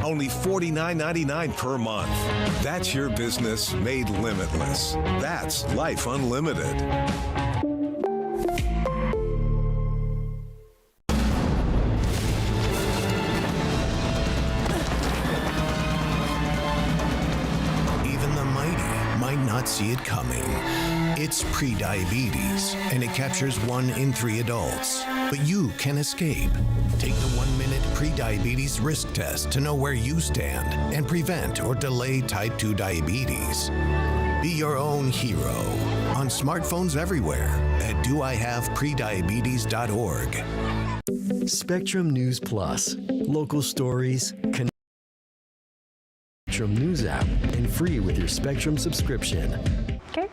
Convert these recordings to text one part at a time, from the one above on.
Only $49.99 per month. That's your business made limitless. That's Life Unlimited. Even the mighty might not see it coming. It's prediabetes, and it captures 1 in 3 adults. But you can escape. Take the 1-minute prediabetes risk test to know where you stand and prevent or delay type 2 diabetes. Be your own hero on smartphones everywhere at doihaveprediabetes.org. Spectrum News Plus. Local stories, Spectrum News app, and free with your Spectrum subscription. Okay.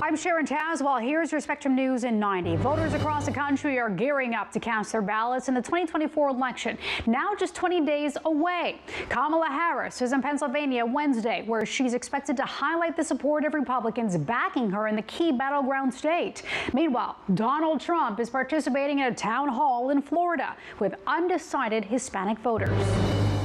I'm Sharon Tazwell. Here's your Spectrum News in 90. Voters across the country are gearing up to cast their ballots in the 2024 election, now just 20 days away. Kamala Harris is in Pennsylvania Wednesday, where she's expected to highlight the support of Republicans backing her in the key battleground state. Meanwhile, Donald Trump is participating in a town hall in Florida with undecided Hispanic voters.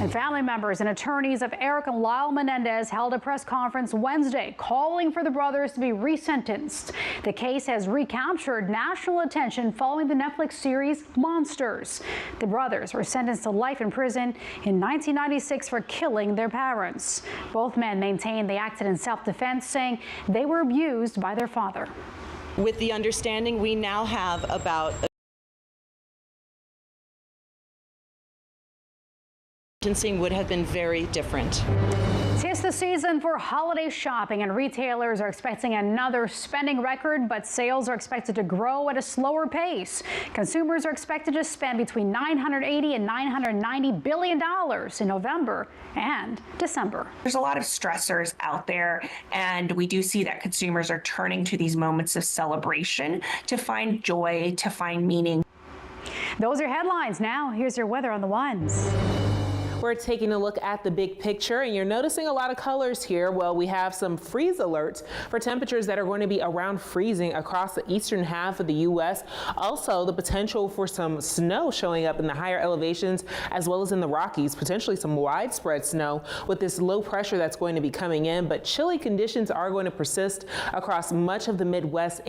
And family members and attorneys of Eric and Lyle Menendez held a press conference Wednesday calling for the brothers to be resentenced. The case has recaptured national attention following the Netflix series Monsters. The brothers were sentenced to life in prison in 1996 for killing their parents. Both men maintained they acted in self-defense, saying they were abused by their father. With the understanding we now have about would have been very different. It's the season for holiday shopping, and retailers are expecting another spending record, but sales are expected to grow at a slower pace. Consumers are expected to spend between $980 and $990 billion in November and December. There's a lot of stressors out there, and we do see that consumers are turning to these moments of celebration to find joy, to find meaning. Those are headlines. Now, here's your weather on the ones. We're taking a look at the big picture, and you're noticing a lot of colors here. Well, we have some freeze alerts for temperatures that are going to be around freezing across the eastern half of the U.S. Also, the potential for some snow showing up in the higher elevations as well as in the Rockies, potentially some widespread snow with this low pressure that's going to be coming in. But chilly conditions are going to persist across much of the Midwest.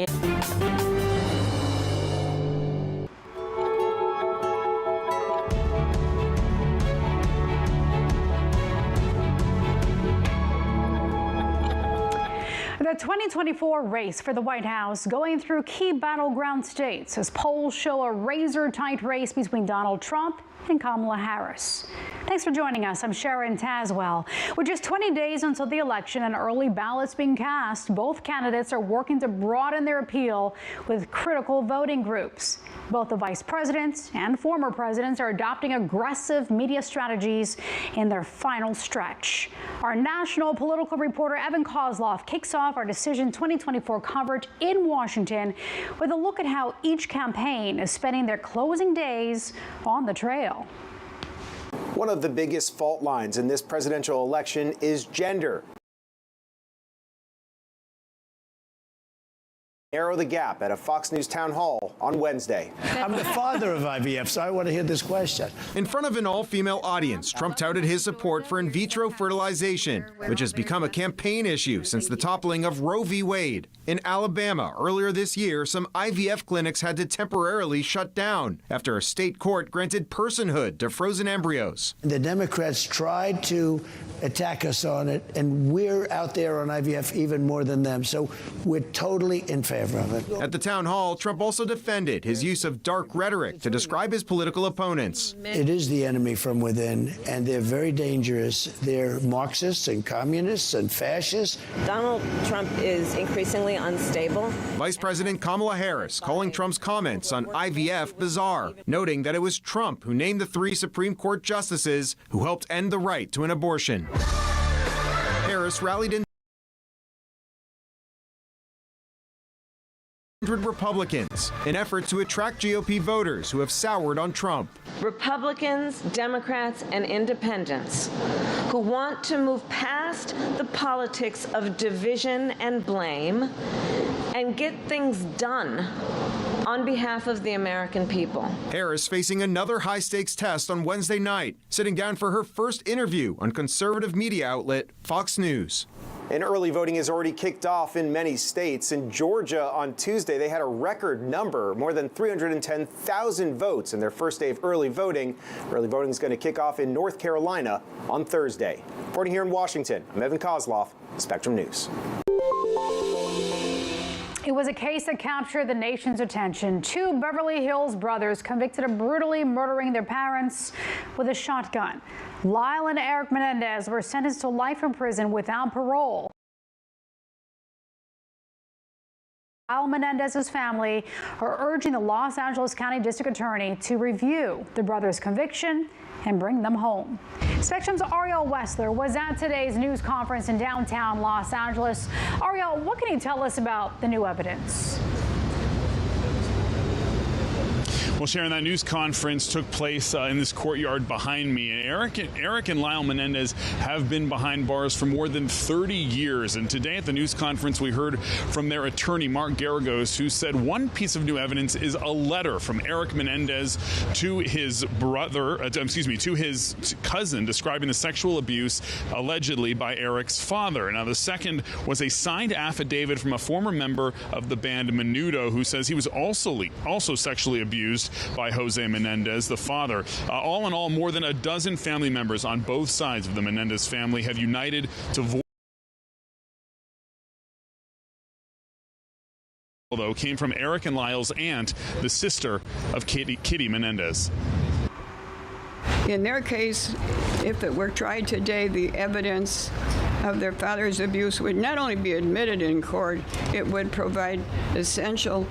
The 2024 race for the White House going through key battleground states as polls show a razor-tight race between Donald Trump and Kamala Harris. Thanks for joining us. I'm Sharon Tazwell. With just 20 days until the election and early ballots being cast, both candidates are working to broaden their appeal with critical voting groups. Both the vice presidents and former presidents are adopting aggressive media strategies in their final stretch. Our national political reporter Evan Kozloff kicks off our Decision 2024 coverage in Washington with a look at how each campaign is spending their closing days on the trail. One of the biggest fault lines in this presidential election is gender. Narrow the gap at a Fox News town hall on Wednesday. I'm the father of IVF, so I want to hear this question. In front of an all-female audience, Trump touted his support for in vitro fertilization, which has become a campaign issue since the toppling of Roe v. Wade. In Alabama, earlier this year, some IVF clinics had to temporarily shut down after a state court granted personhood to frozen embryos. The Democrats tried to attack us on it, and we're out there on IVF even more than them, so we're totally in favor of it. At the town hall, Trump also defended his use of dark rhetoric to describe his political opponents. It is the enemy from within, and they're very dangerous. They're Marxists and communists and fascists. Donald Trump is increasingly unstable. Vice President Kamala Harris calling Trump's comments on IVF bizarre, noting that it was Trump who named the 3 Supreme Court justices who helped end the right to an abortion. Harris rallied in Republicans, an effort to attract GOP voters who have soured on Trump. Republicans, Democrats, and independents who want to move past the politics of division and blame and get things done on behalf of the American people. Harris facing another high-stakes test on Wednesday night, sitting down for her first interview on conservative media outlet Fox News. And early voting has already kicked off in many states. In Georgia on Tuesday, they had a record number, more than 310,000 votes in their first day of early voting. Early voting is going to kick off in North Carolina on Thursday. Reporting here in Washington, I'm Evan Kozloff, Spectrum News. It was a case that captured the nation's attention. Two Beverly Hills brothers convicted of brutally murdering their parents with a shotgun. Lyle and Eric Menendez were sentenced to life in prison without parole. Lyle Menendez's family are urging the Los Angeles County District Attorney to review the brothers' conviction and bring them home. Spectrum's Ariel Wessler was at today's news conference in downtown Los Angeles. Ariel, what can you tell us about the new evidence? Well, Sharon, that news conference took place in this courtyard behind me. And Eric and Lyle Menendez have been behind bars for more than 30 years. And today at the news conference, we heard from their attorney, Mark Garagos, who said one piece of new evidence is a letter from Eric Menendez to his to his cousin, describing the sexual abuse allegedly by Eric's father. Now, the second was a signed affidavit from a former member of the band Menudo, who says he was also sexually abused by Jose Menendez, the father. All in all, more than a dozen family members on both sides of the Menendez family have united to voice. Although came from Eric and Lyle's aunt, the sister of Kitty Menendez. In their case, if it were tried today, the evidence of their father's abuse would not only be admitted in court, it would provide essential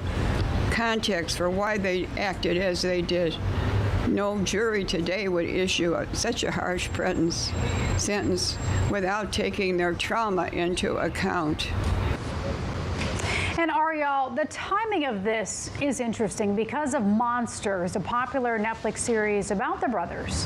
context for why they acted as they did. No jury today would issue such a harsh sentence without taking their trauma into account. And Ariel, the timing of this is interesting because of Monsters, a popular Netflix series about the brothers.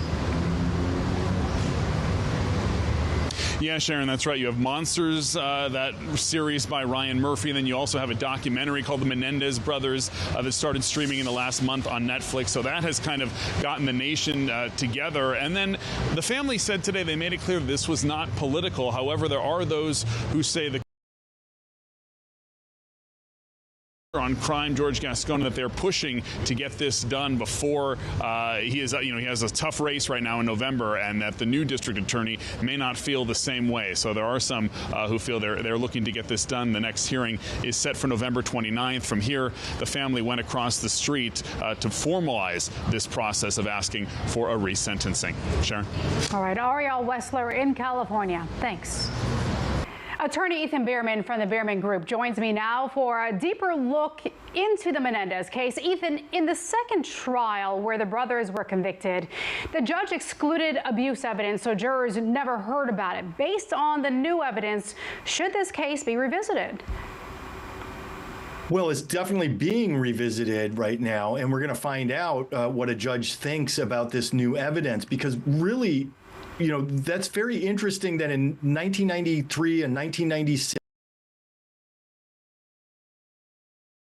Yeah, Sharon, that's right. You have Monsters, that series by Ryan Murphy, and then you also have a documentary called The Menendez Brothers that started streaming in the last month on Netflix. So that has kind of gotten the nation together. And then the family said today they made it clear this was not political. However, there are those who say the on crime, George Gascon, that they're pushing to get this done before he has a tough race right now in November, and that the new district attorney may not feel the same way. So there are some who feel they're looking to get this done. The next hearing is set for November 29th. From here, the family went across the street to formalize this process of asking for a resentencing. Sharon? All right, Ariel Wessler in California. Thanks. Attorney Ethan Bierman from the Bierman Group joins me now for a deeper look into the Menendez case. Ethan, in the second trial where the brothers were convicted, the judge excluded abuse evidence, so jurors never heard about it. Based on the new evidence, should this case be revisited? Well, it's definitely being revisited right now, and we're going to find out what a judge thinks about this new evidence, because really, that's very interesting that in 1993 and 1996,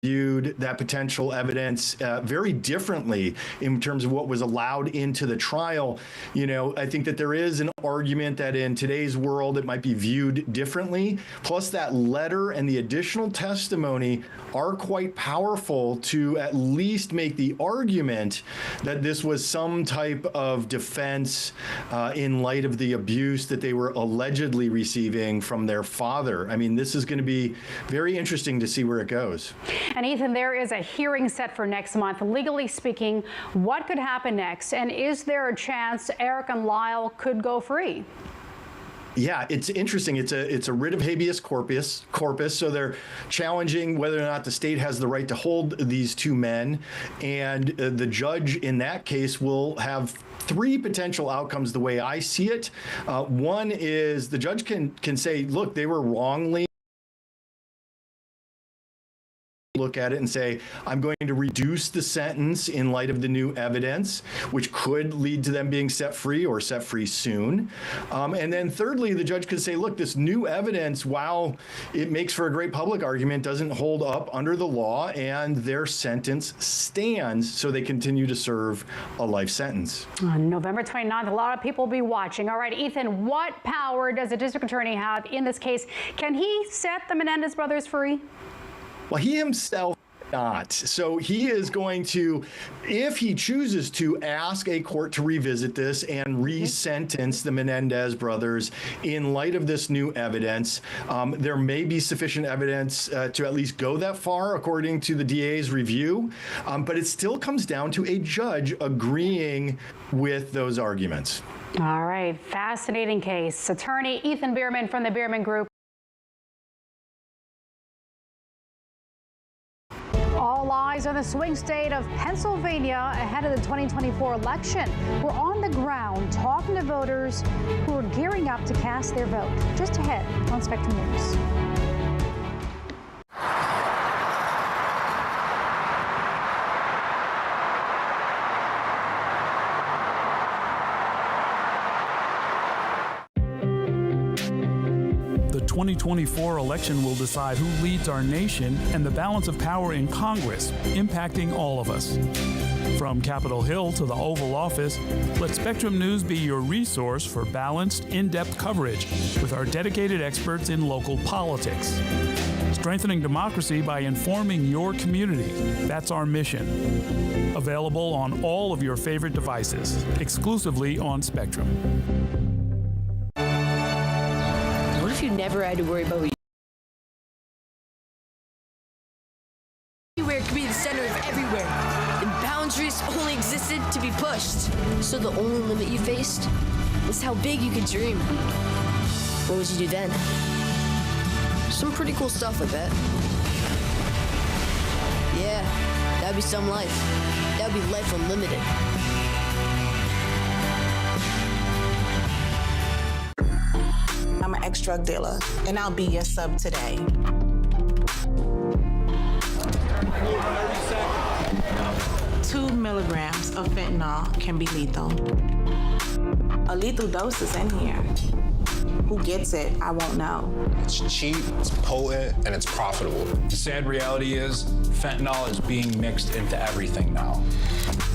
viewed that potential evidence very differently in terms of what was allowed into the trial. I think that there is an argument that in today's world it might be viewed differently. Plus, that letter and the additional testimony are quite powerful to at least make the argument that this was some type of defense in light of the abuse that they were allegedly receiving from their father. I mean, this is going to be very interesting to see where it goes. And Ethan, there is a hearing set for next month. Legally speaking, what could happen next? And is there a chance Eric and Lyle could go free? Yeah, it's interesting. It's a writ of habeas corpus. So they're challenging whether or not the state has the right to hold these two men. And the judge in that case will have three potential outcomes the way I see it. One is the judge can say, look, they were wrongly look at it and say, I'm going to reduce the sentence in light of the new evidence, which could lead to them being set free or set free soon. And then thirdly, the judge could say, look, this new evidence, while it makes for a great public argument, doesn't hold up under the law, and their sentence stands, so they continue to serve a life sentence. On November 29th, a lot of people will be watching. All right, Ethan, what power does the district attorney have in this case? Can he set the Menendez brothers free? Well, he himself not. So he is going to, if he chooses to, ask a court to revisit this and re-sentence the Menendez brothers in light of this new evidence. There may be sufficient evidence to at least go that far, according to the DA's review, but it still comes down to a judge agreeing with those arguments. All right, fascinating case. Attorney Ethan Bierman from the Bierman Group. All eyes on the swing state of Pennsylvania ahead of the 2024 election. We're on the ground talking to voters who are gearing up to cast their vote. Just ahead on Spectrum News. The 2024 election will decide who leads our nation and the balance of power in Congress, impacting all of us. From Capitol Hill to the Oval Office, let Spectrum News be your resource for balanced, in-depth coverage with our dedicated experts in local politics. Strengthening democracy by informing your community. That's our mission. Available on all of your favorite devices, exclusively on Spectrum. What if you never had to worry about who anywhere could be the center of everywhere, and boundaries only existed to be pushed. So the only limit you faced was how big you could dream. What would you do then? Some pretty cool stuff, I bet. Yeah, that'd be some life. That'd be life unlimited. I'm an ex-drug dealer, and I'll be your sub today. 2 milligrams of fentanyl can be lethal. A lethal dose is in here. Who gets it, I won't know. It's cheap, it's potent, and it's profitable. The sad reality is, fentanyl is being mixed into everything now.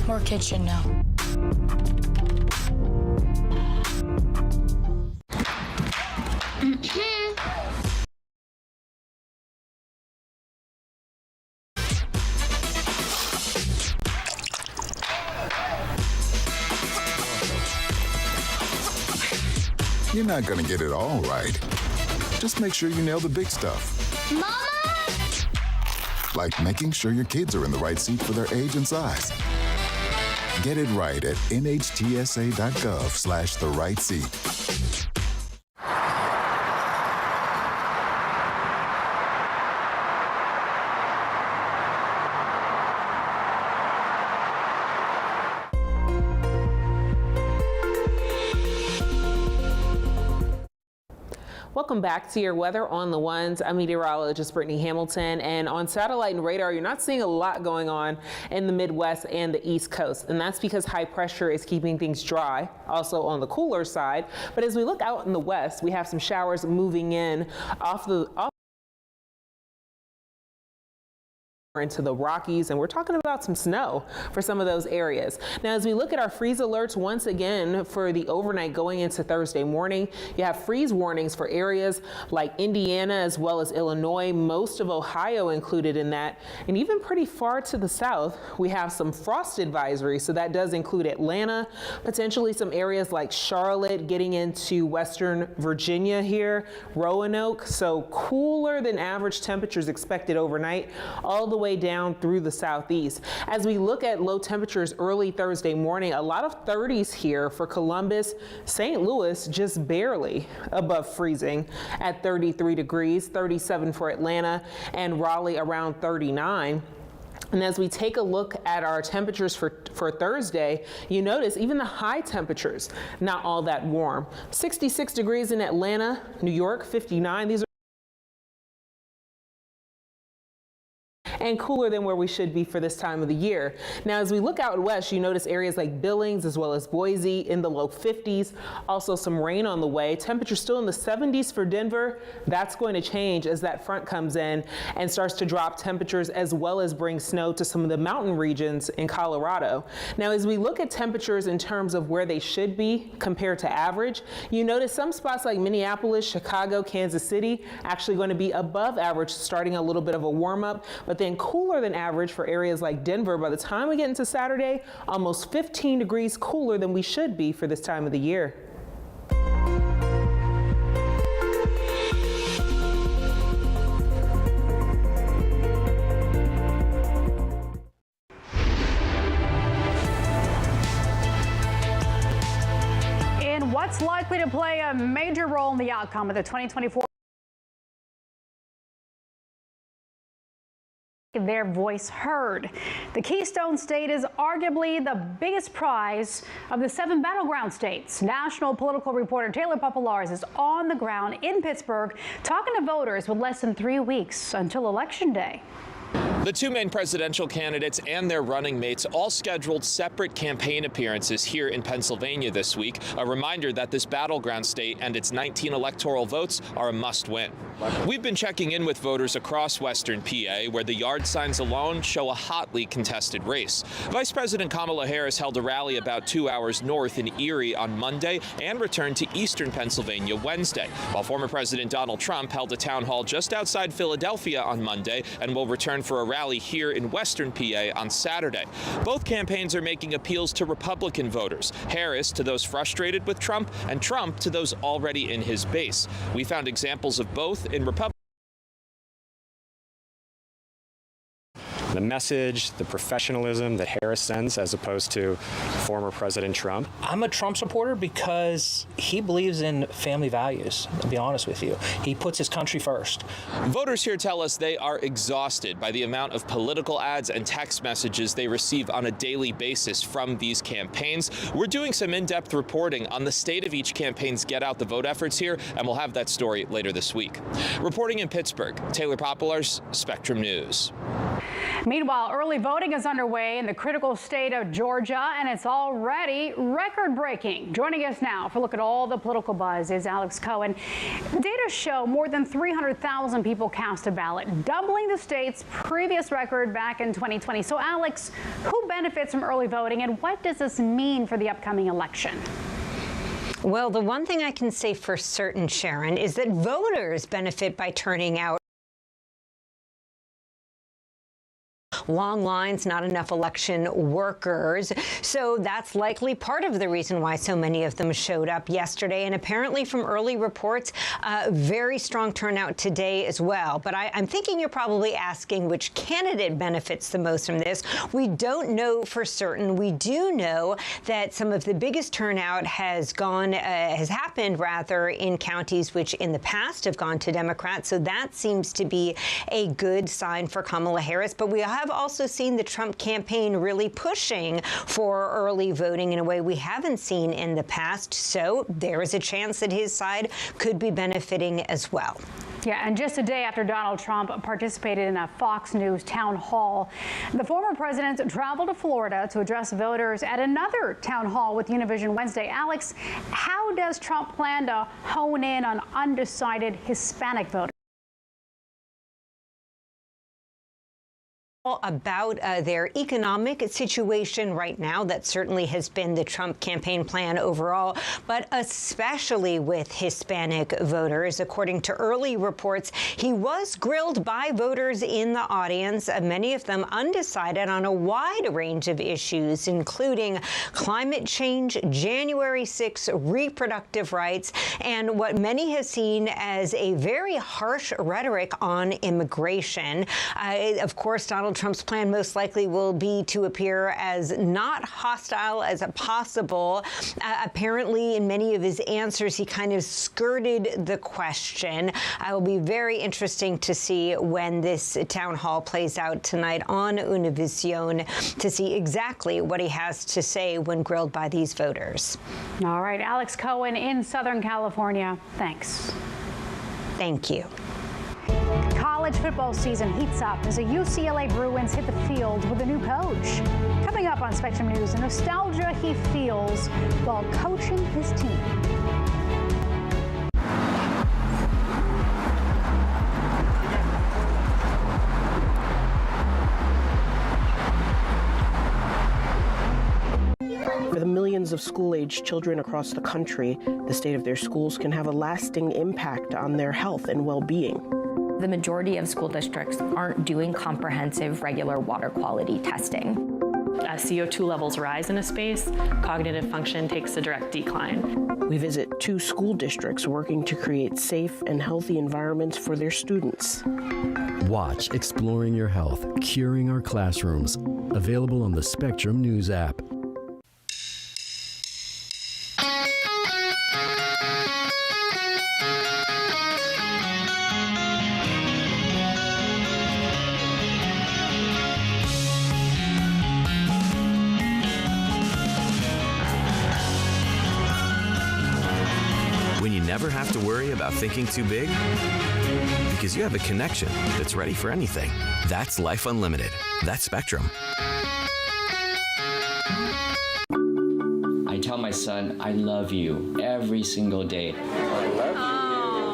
More kitchen now. You're not gonna get it all right. Just make sure you nail the big stuff. Mama! Like making sure your kids are in the right seat for their age and size. Get it right at nhtsa.gov/the-right-seat. Welcome back to your weather on the ones. I'm meteorologist Brittany Hamilton, and on satellite and radar, you're not seeing a lot going on in the Midwest and the East Coast, and that's because high pressure is keeping things dry, also on the cooler side. But as we look out in the west, we have some showers moving in off into the Rockies, and we're talking about some snow for some of those areas. Now, as we look at our freeze alerts once again for the overnight going into Thursday morning, you have freeze warnings for areas like Indiana as well as Illinois, most of Ohio included in that, and even pretty far to the south, we have some frost advisories. So that does include Atlanta, potentially some areas like Charlotte, getting into Western Virginia here, Roanoke. So cooler than average temperatures expected overnight, all the way down through the southeast. As we look at low temperatures early Thursday morning, a lot of 30s here for Columbus, St. Louis just barely above freezing at 33 degrees, 37 for Atlanta, and Raleigh around 39. And as we take a look at our temperatures for Thursday, you notice even the high temperatures, not all that warm. 66 degrees in Atlanta, New York, 59. These are and cooler than where we should be for this time of the year. Now, as we look out west, you notice areas like Billings as well as Boise in the low 50s. Also some rain on the way. Temperatures still in the 70s for Denver. That's going to change as that front comes in and starts to drop temperatures as well as bring snow to some of the mountain regions in Colorado. Now, as we look at temperatures in terms of where they should be compared to average, you notice some spots like Minneapolis, Chicago, Kansas City actually going to be above average, starting a little bit of a warm up, but then cooler than average for areas like Denver. By the time we get into Saturday, almost 15 degrees cooler than we should be for this time of the year. What's likely to play a major role in the outcome of the 2024 their voice heard. The Keystone State is arguably the biggest prize of the 7 battleground states. National political reporter Taylor Populares is on the ground in Pittsburgh talking to voters with less than 3 weeks until Election Day. The two main presidential candidates and their running mates all scheduled separate campaign appearances here in Pennsylvania this week. A reminder that this battleground state and its 19 electoral votes are a must-win. We've been checking in with voters across Western PA, where the yard signs alone show a hotly contested race. Vice President Kamala Harris held a rally about 2 hours north in Erie on Monday and returned to Eastern Pennsylvania Wednesday, while former President Donald Trump held a town hall just outside Philadelphia on Monday and will return for a rally here in Western PA on Saturday. Both campaigns are making appeals to Republican voters, Harris to those frustrated with Trump and Trump to those already in his base. We found examples of both in Republican. The message, the professionalism that Harris sends as opposed to former President Trump. I'm a Trump supporter because he believes in family values, to be honest with you. He puts his country first. Voters here tell us they are exhausted by the amount of political ads and text messages they receive on a daily basis from these campaigns. We're doing some in-depth reporting on the state of each campaign's Get Out the Vote efforts here, and we'll have that story later this week. Reporting in Pittsburgh, Taylor Populares, Spectrum News. Meanwhile, early voting is underway in the critical state of Georgia, and it's already record-breaking. Joining us now for a look at all the political buzz is Alex Cohen. Data show more than 300,000 people cast a ballot, doubling the state's previous record back in 2020. So, Alex, who benefits from early voting, and what does this mean for the upcoming election? Well, the one thing I can say for certain, Sharon, is that voters benefit by turning out. Long lines, not enough election workers. So that's likely part of the reason why so many of them showed up yesterday. And apparently from early reports, very strong turnout today as well. But I'm thinking you're probably asking which candidate benefits the most from this. We don't know for certain. We do know that some of the biggest turnout has happened rather in counties which in the past have gone to Democrats. So that seems to be a good sign for Kamala Harris. But we have also seen the Trump campaign really pushing for early voting in a way we haven't seen in the past. So there is a chance that his side could be benefiting as well. Yeah, and just a day after Donald Trump participated in a Fox News town hall, the former president traveled to Florida to address voters at another town hall with Univision Wednesday. Alex, how does Trump plan to hone in on undecided Hispanic voters? About their economic situation right now. That certainly has been the Trump campaign plan overall, but especially with Hispanic voters. According to early reports, he was grilled by voters in the audience, many of them undecided on a wide range of issues, including climate change, January 6th, reproductive rights, and what many have seen as a very harsh rhetoric on immigration. Of course, Donald Trump's plan most likely will be to appear as not hostile as possible. Apparently, in many of his answers, he kind of skirted the question. It will be very interesting to see when this town hall plays out tonight on Univision to see exactly what he has to say when grilled by these voters. All right, Alex Cohen in Southern California. Thanks. Thank you. College football season heats up as the UCLA Bruins hit the field with a new coach. Coming up on Spectrum News, the nostalgia he feels while coaching his team. For the millions of school-age children across the country, the state of their schools can have a lasting impact on their health and well-being. The majority of school districts aren't doing comprehensive regular water quality testing. As CO2 levels rise in a space, cognitive function takes a direct decline. We visit 2 school districts working to create safe and healthy environments for their students. Watch Exploring Your Health, Curing Our Classrooms. Available on the Spectrum News app. Never have to worry about thinking too big? Because you have a connection that's ready for anything. That's Life Unlimited. That's Spectrum. I tell my son, I love you every single day. I love you.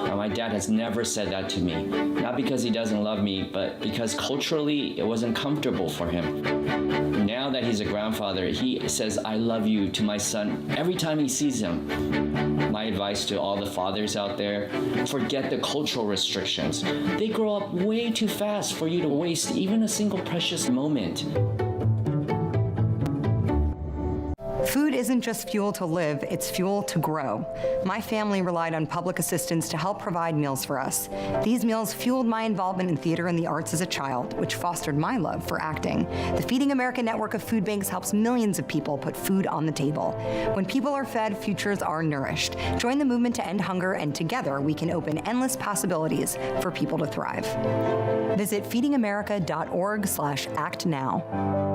Now, my dad has never said that to me. Not because he doesn't love me, but because culturally it wasn't comfortable for him. Now that he's a grandfather, he says, I love you to my son every time he sees him. My advice to all the fathers out there, forget the cultural restrictions. They grow up way too fast for you to waste even a single precious moment. Food isn't just fuel to live, it's fuel to grow. My family relied on public assistance to help provide meals for us. These meals fueled my involvement in theater and the arts as a child, which fostered my love for acting. The Feeding America network of food banks helps millions of people put food on the table. When people are fed, futures are nourished. Join the movement to end hunger, and together we can open endless possibilities for people to thrive. Visit feedingamerica.org/actnow.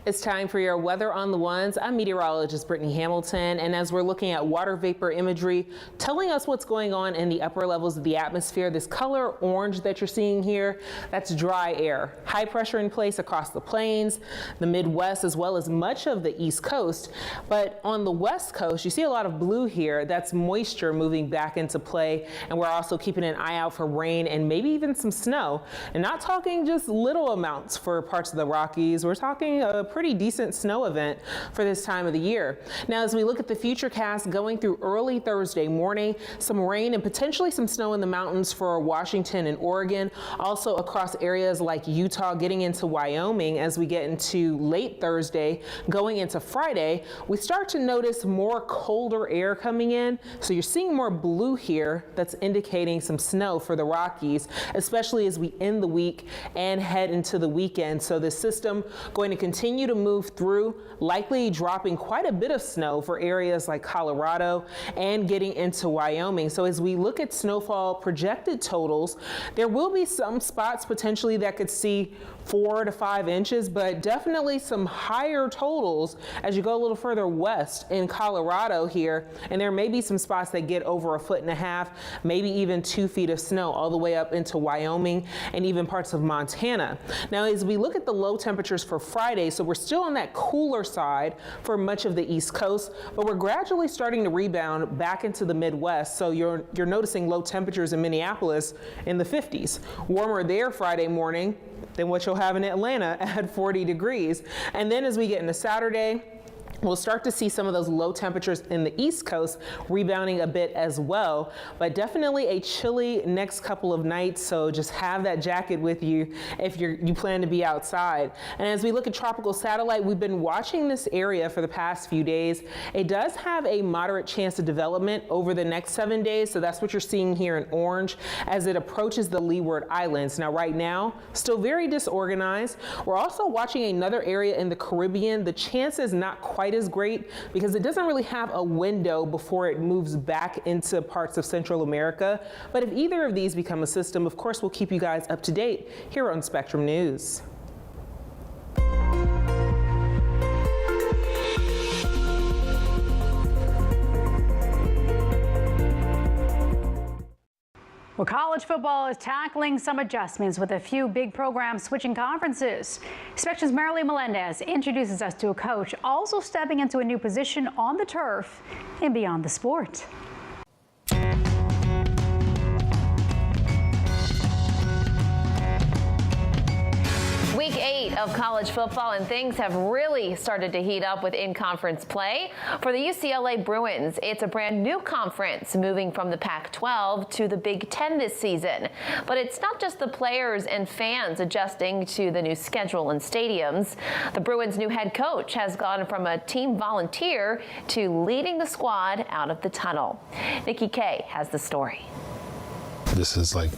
It's time for your weather on the ones. I'm meteorologist Brittany Hamilton, and as we're looking at water vapor imagery, telling us what's going on in the upper levels of the atmosphere, this color orange that you're seeing here, that's dry air. High pressure in place across the plains, the Midwest, as well as much of the East Coast. But on the West Coast, you see a lot of blue here. That's moisture moving back into play, and we're also keeping an eye out for rain and maybe even some snow. And not talking just little amounts for parts of the Rockies. We're talking a pretty decent snow event for this time of the year. Now, as we look at the futurecast going through early Thursday morning, some rain and potentially some snow in the mountains for Washington and Oregon, also across areas like Utah, getting into Wyoming. As we get into late Thursday, going into Friday, we start to notice more colder air coming in. So you're seeing more blue here. That's indicating some snow for the Rockies, especially as we end the week and head into the weekend. So the system going to continue to move through, likely dropping quite a bit of snow for areas like Colorado and getting into Wyoming. So as we look at snowfall projected totals, there will be some spots potentially that could see 4 to 5 inches, but definitely some higher totals as you go a little further west in Colorado here. And there may be some spots that get over 1.5 feet, maybe even 2 feet of snow all the way up into Wyoming and even parts of Montana. Now, as we look at the low temperatures for Friday, so we're still on that cooler side for much of the East Coast, but we're gradually starting to rebound back into the Midwest. So you're noticing low temperatures in Minneapolis in the 50s. Warmer there Friday morning than what you'll have in Atlanta at 40 degrees. And then as we get into Saturday, we'll start to see some of those low temperatures in the East Coast rebounding a bit as well, but definitely a chilly next couple of nights. So just have that jacket with you if you plan to be outside. And as we look at tropical satellite, we've been watching this area for the past few days. It does have a moderate chance of development over the next 7 days. So that's what you're seeing here in orange as it approaches the Leeward Islands. Now, right now, still very disorganized. We're also watching another area in the Caribbean. The chance is not quite quite as great because it doesn't really have a window before it moves back into parts of Central America. But if either of these become a system, of course, we'll keep you guys up to date here on Spectrum News. Well, college football is tackling some adjustments with a few big programs switching conferences. Spectrum's Marilee Melendez introduces us to a coach also stepping into a new position on the turf and beyond the sport. Week 8 of college football, and things have really started to heat up with in-conference play. For the UCLA Bruins, it's a brand new conference moving from the Pac-12 to the Big Ten this season. But it's not just the players and fans adjusting to the new schedule and stadiums. The Bruins' new head coach has gone from a team volunteer to leading the squad out of the tunnel. Nikki Kay has the story. This is like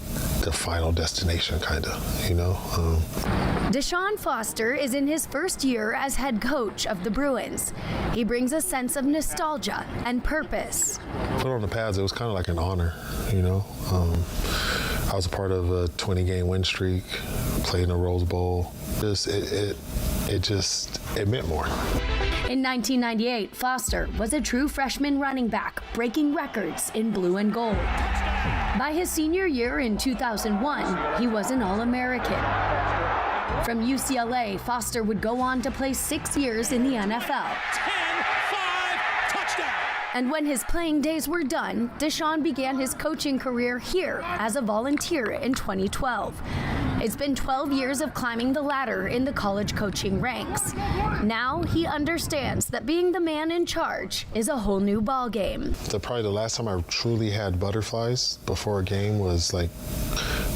the final destination, kind of, you know? Deshaun Foster is in his first year as head coach of the Bruins. He brings a sense of nostalgia and purpose. Put on the pads, it was kind of like an honor, you know? I was a part of a 20-game win streak, played in the Rose Bowl. It meant more. In 1998, Foster was a true freshman running back, breaking records in blue and gold. By his senior year in 2001, he was an All-American. From UCLA, Foster would go on to play 6 years in the NFL. 10-5, touchdown! And when his playing days were done, Deshaun began his coaching career here as a volunteer in 2012. It's been 12 years of climbing the ladder in the college coaching ranks. Now he understands that being the man in charge is a whole new ballgame. Probably the last time I truly had butterflies before a game was like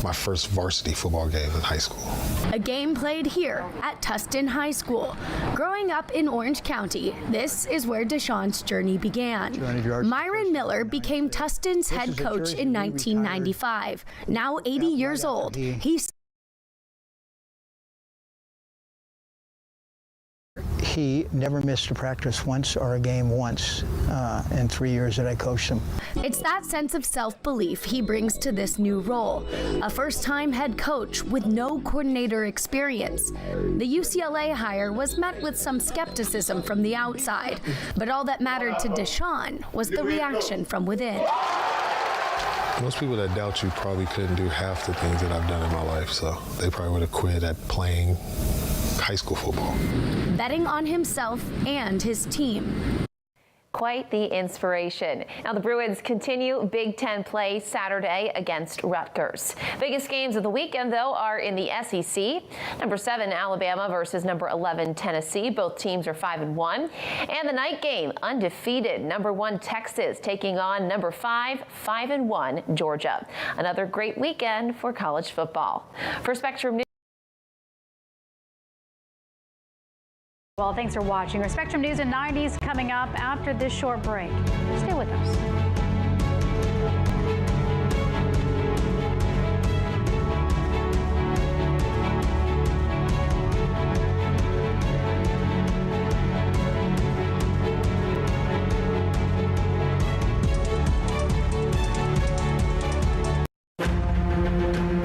my first varsity football game in high school. A game played here at Tustin High School. Growing up in Orange County, this is where Deshaun's journey began. Myron Miller became Tustin's head coach in 1995. Now 80 years old, He never missed a practice once or a game once in 3 years that I coached him. It's that sense of self-belief he brings to this new role. A first-time head coach with no coordinator experience. The UCLA hire was met with some skepticism from the outside, but all that mattered to Deshaun was the reaction from within. Most people that doubt you probably couldn't do half the things that I've done in my life, so they probably would have quit at playing high school football. Betting on himself and his team. Quite the inspiration. Now the Bruins continue Big Ten play Saturday against Rutgers. Biggest games of the weekend, though, are in the SEC. Number 7 Alabama versus number 11 Tennessee. Both teams are 5-1. And the night game, undefeated. Number 1 Texas taking on number 5, 5-1 Georgia. Another great weekend for college football. For Spectrum News. Well, thanks for watching. Our Spectrum News in 90s coming up after this short break. Stay with us.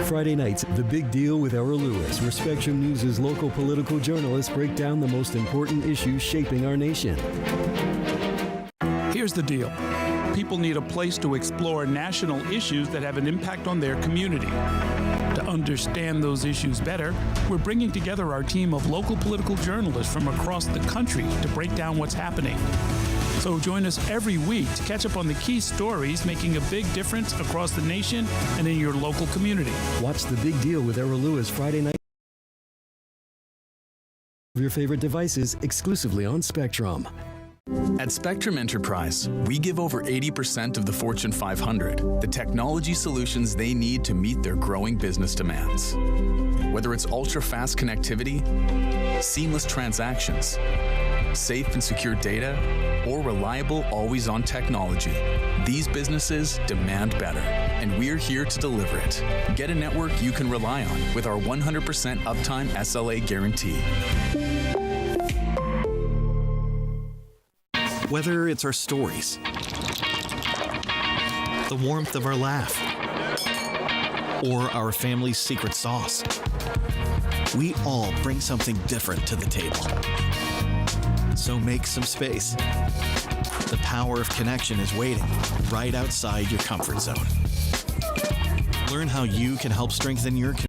Friday nights, The Big Deal with Errol Lewis, where Spectrum News' local political journalists break down the most important issues shaping our nation. Here's the deal. People need a place to explore national issues that have an impact on their community. To understand those issues better, we're bringing together our team of local political journalists from across the country to break down what's happening. So join us every week to catch up on the key stories making a big difference across the nation and in your local community. Watch The Big Deal with Errol Lewis Friday night. Your favorite devices exclusively on Spectrum. At Spectrum Enterprise, we give over 80% of the Fortune 500 the technology solutions they need to meet their growing business demands. Whether it's ultra-fast connectivity, seamless transactions, safe and secure data, or reliable always-on technology, these businesses demand better, and we're here to deliver it. Get a network you can rely on with our 100% uptime SLA guarantee. Whether it's our stories, the warmth of our laugh, or our family's secret sauce, we all bring something different to the table. So make some space. The power of connection is waiting right outside your comfort zone. Learn how you can help strengthen your community.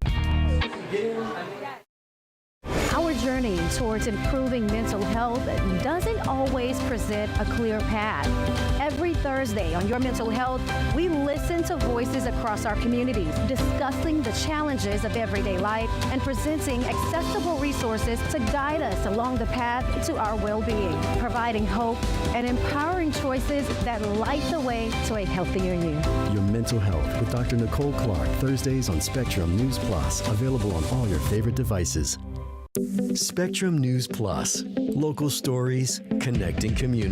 Our journey towards improving mental health doesn't always present a clear path. Every Thursday on Your Mental Health, we listen to voices across our communities, discussing the challenges of everyday life and presenting accessible resources to guide us along the path to our well-being, providing hope and empowering choices that light the way to a healthier you. Your Mental Health with Dr. Nicole Clark, Thursdays on Spectrum News Plus, available on all your favorite devices. Spectrum News Plus, local stories, connecting communities.